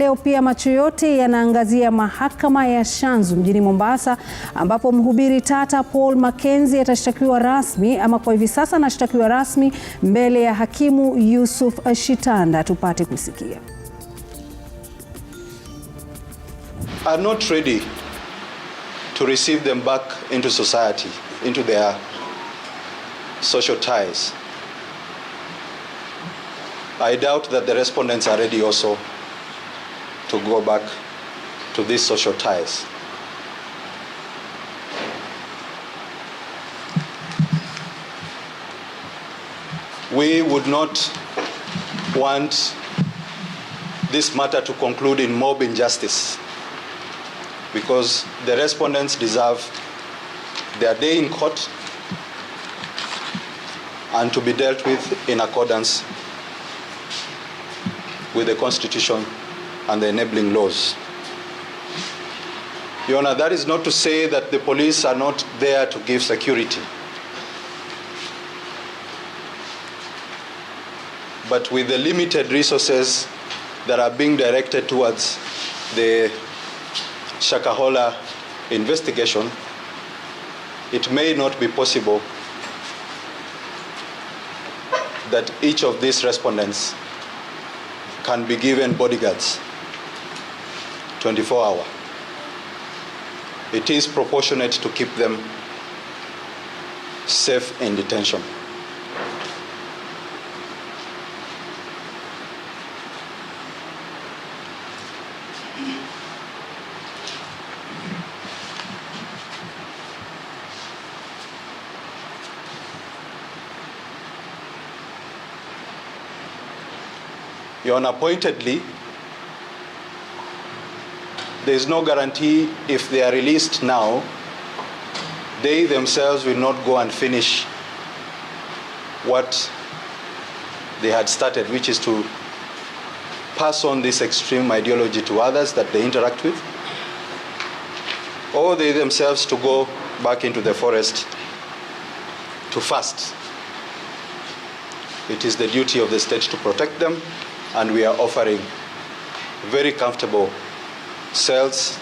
Leo pia macho yote yanaangazia mahakama ya Shanzu mjini Mombasa, ambapo mhubiri tata Paul Mackenzie atashtakiwa rasmi, ama kwa hivi sasa anashtakiwa rasmi mbele ya hakimu Yusuf Shitanda. Tupate kusikia. Are not ready to receive them back into society, into their social ties. I doubt that the respondents are ready also to go back to these social ties. We would not want this matter to conclude in mob injustice, because the respondents deserve their day in court and to be dealt with in accordance with the Constitution and the enabling laws. Your Honor, that is not to say that the police are not there to give security. But with the limited resources that are being directed towards the Shakahola investigation, it may not be possible that each of these respondents can be given bodyguards 24 hours. It is proportionate to keep them safe in detention. Your Honor, pointedly, there is no guarantee if they are released now, they themselves will not go and finish what they had started, which is to pass on this extreme ideology to others that they interact with, or they themselves to go back into the forest to fast. It is the duty of the state to protect them, and we are offering very comfortable cells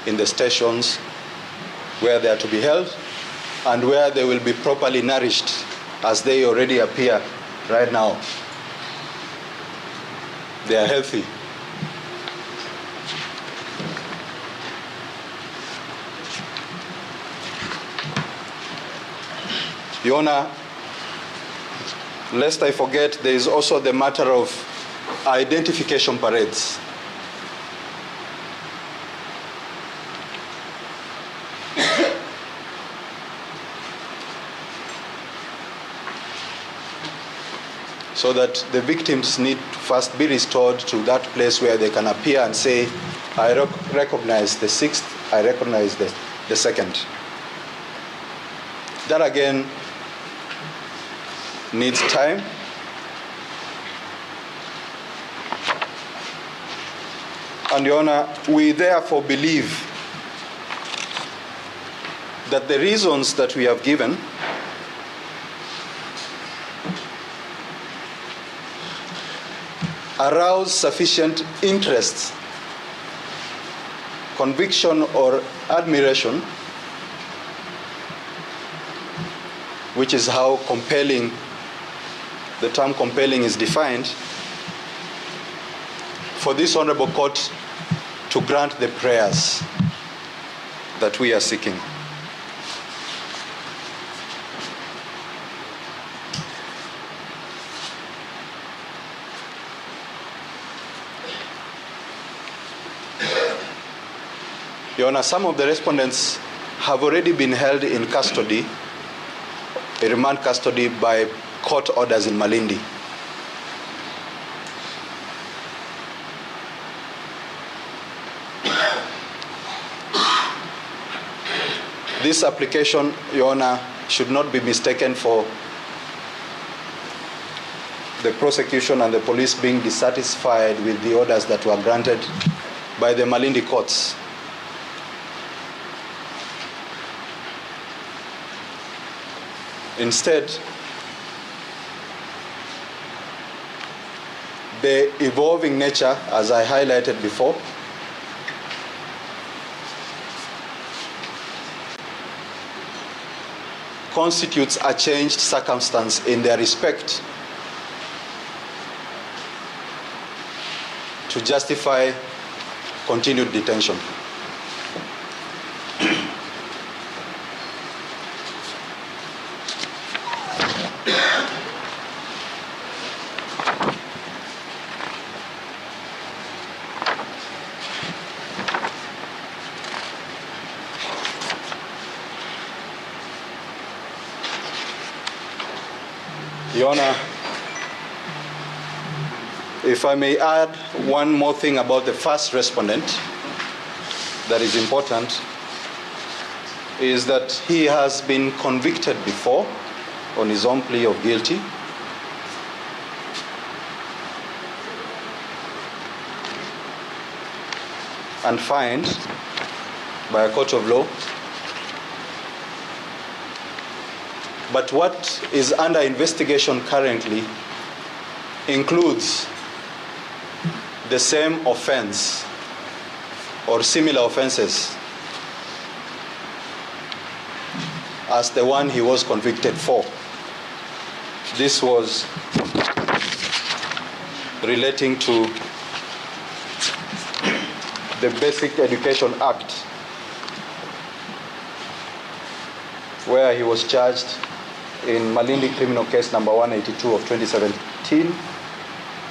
in the stations where they are to be held and where they will be properly nourished, as they already appear right now. They are healthy. Your Honor, lest I forget, there is also the matter of identification parades. So that the victims need to first be restored to that place where they can appear and say, I recognize the sixth, I recognize the second. That again needs time. And Your Honor, we therefore believe that the reasons that we have given arouse sufficient interest, conviction, or admiration, which is how compelling, the term compelling is defined, for this honorable court to grant the prayers that we are seeking. Your Honor, some of the respondents have already been held in custody, remand custody, by court orders in Malindi. This application, Your Honor, should not be mistaken for the prosecution and the police being dissatisfied with the orders that were granted by the Malindi courts. Instead, the evolving nature, as I highlighted before, constitutes a changed circumstance in their respect to justify continued detention. Your Honor, if I may add one more thing about the first respondent that is important, is that he has been convicted before on his own plea of guilty. And fined by a court of law. But what is under investigation currently includes the same offense or similar offenses as the one he was convicted for. This was relating to the Basic Education Act, where he was charged in Malindi criminal case number 182 of 2017,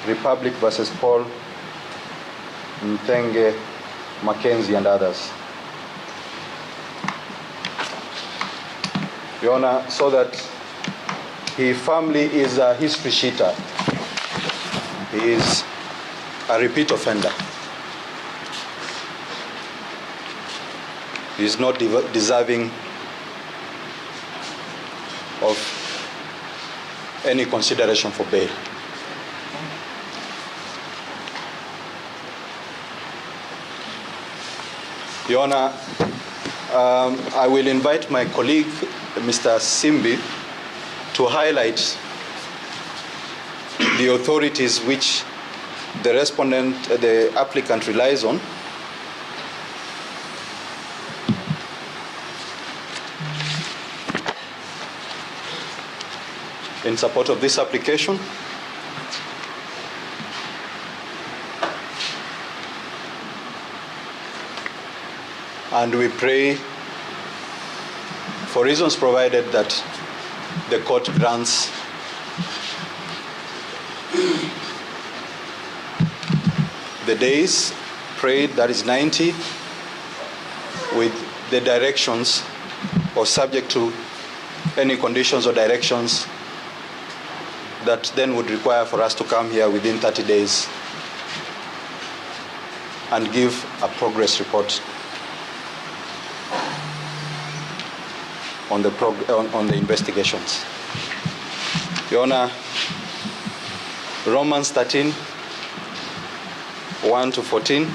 Republic versus Paul Mackenzie and others. Your Honor, so that his family is a history sheeter. He is a repeat offender. He is not deserving of any consideration for bail. Your Honor, I will invite my colleague, Mr. Simbi, to highlight the authorities which the applicant relies on in support of this application. And we pray, for reasons provided, that the court grants the days prayed, that is 90, with the directions or subject to any conditions or directions that then would require for us to come here within 30 days and give a progress report on the investigations. Your Honor, Romans 13, 1 to 14,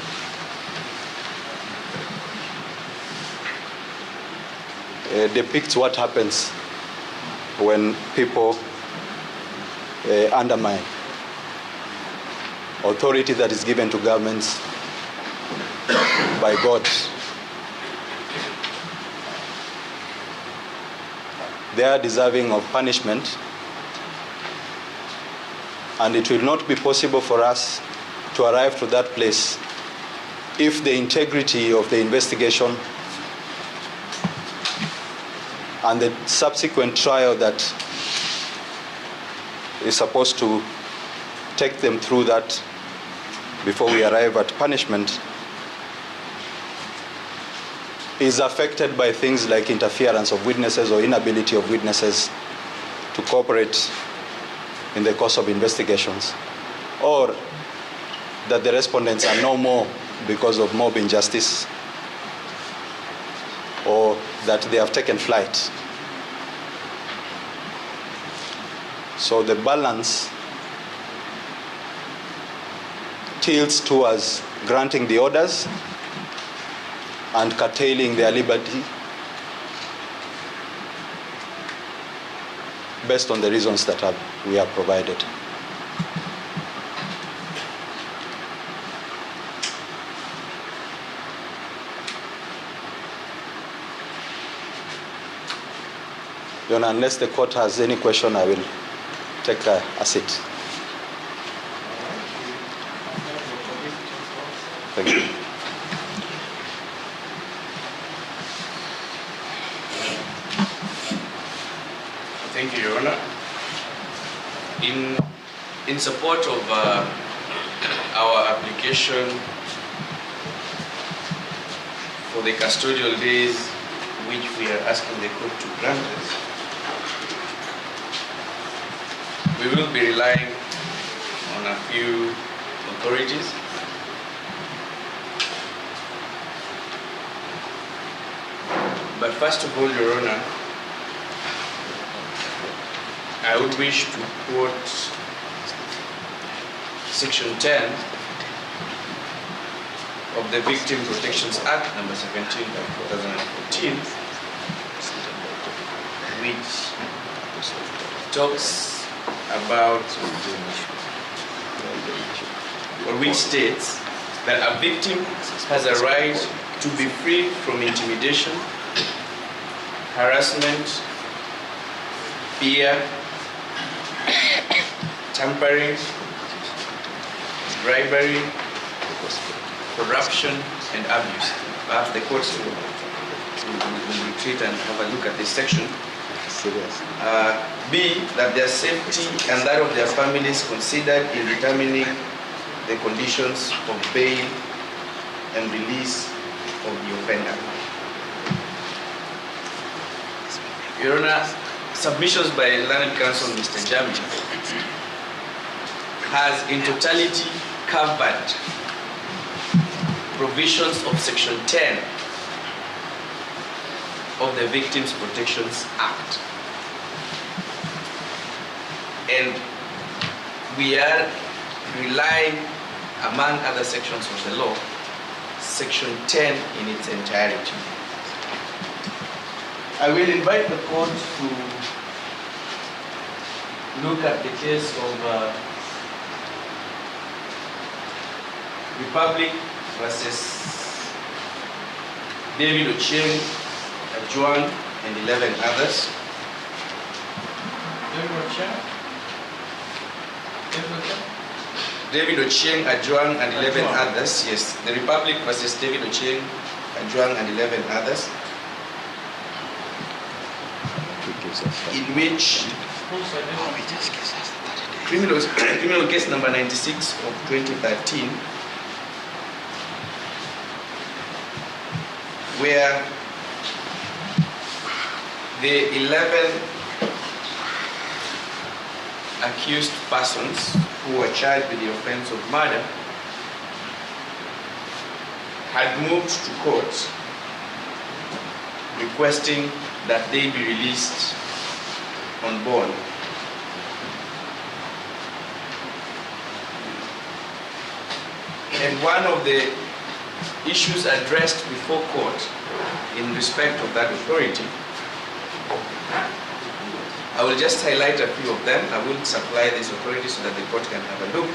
depicts what happens when people undermine authority that is given to governments by God. They are deserving of punishment, and it will not be possible for us to arrive to that place if the integrity of the investigation and the subsequent trial that is supposed to take them through that before we arrive at punishment is affected by things like interference of witnesses or inability of witnesses to cooperate in the course of investigations, or that the respondents are no more because of mob injustice, or that they have taken flight. So the balance tilts towards granting the orders and curtailing their liberty based on the reasons that we have provided. Your Honor, unless the court has any question, I will take a seat. Thank you. Thank you, Your Honor. In support of our application for the custodial days, which we are asking the court to grant us, we will be relying on a few authorities. But first of all, Your Honor, I would wish to quote Section 10 of the Victim Protections Act number 17 of 2014, which talks about, or which states that a victim has a right to be free from intimidation, harassment, fear, tampering, bribery, corruption, and abuse. Perhaps the courts will retreat and have a look at this section. B, that their safety and that of their families considered in determining the conditions of bail and release of the offender. Your Honor, submissions by Learned Counsel Mr. Jami has in totality covered provisions of Section 10 of the Victims Protections Act. And we are relying, among other sections of the law, Section 10 in its entirety. I will invite the court to look at the case of Republic versus David Ochieng, Ajuang, and 11 others. David Ochieng, Ajuang, and 11 others. Yes, the Republic versus David Ochieng, Ajuang, and 11 others. In which criminal case number 96 of 2013, where the 11 accused persons who were charged with the offense of murder had moved to court requesting that they be released on bond. And one of the issues addressed before court in respect of that authority, I will just highlight a few of them. I will supply this authority so that the court can have a look,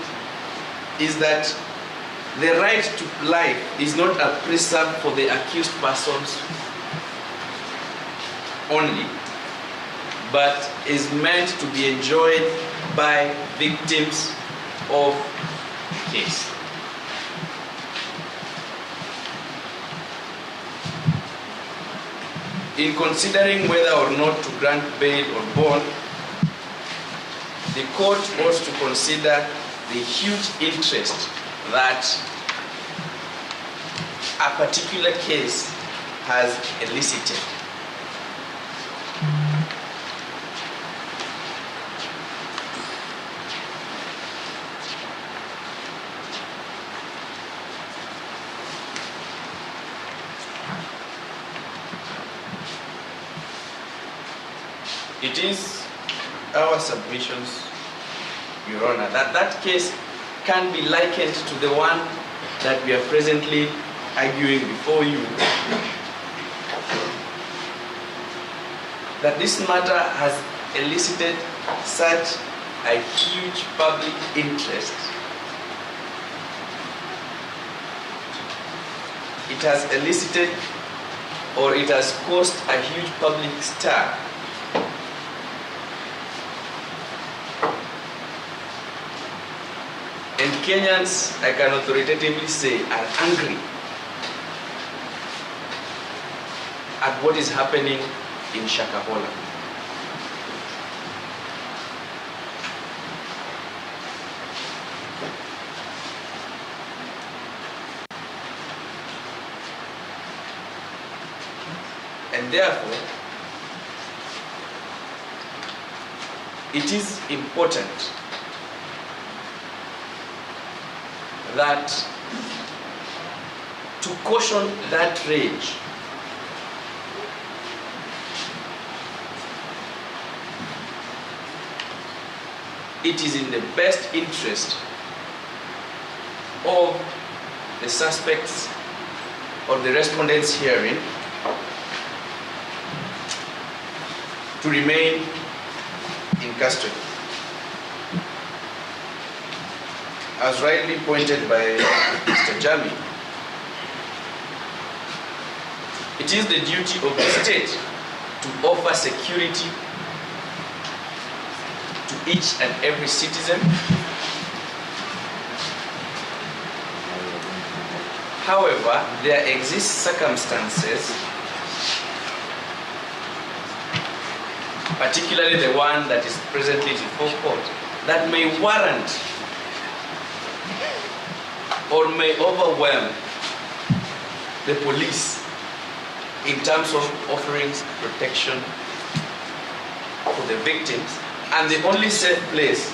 is that the right to life is not a preserve for the accused persons only, but is meant to be enjoyed by victims of the case. In considering whether or not to grant bail or bond, the court ought to consider the huge interest that a particular case has elicited. It is our submissions, Your Honor, that that case can be likened to the one that we are presently arguing before you. That this matter has elicited such a huge public interest. It has elicited, or it has caused a huge public stir Kenyans, I can authoritatively say, are angry at what is happening in Shakahola. And therefore, it is important that to caution that rage, it is in the best interest of the suspects or the respondents herein to remain in custody. As rightly pointed by Mr. Jami, it is the duty of the state to offer security to each and every citizen. However, there exist circumstances, particularly the one that is presently before court, that may warrant or may overwhelm the police in terms of offering protection for the victims. And the only safe place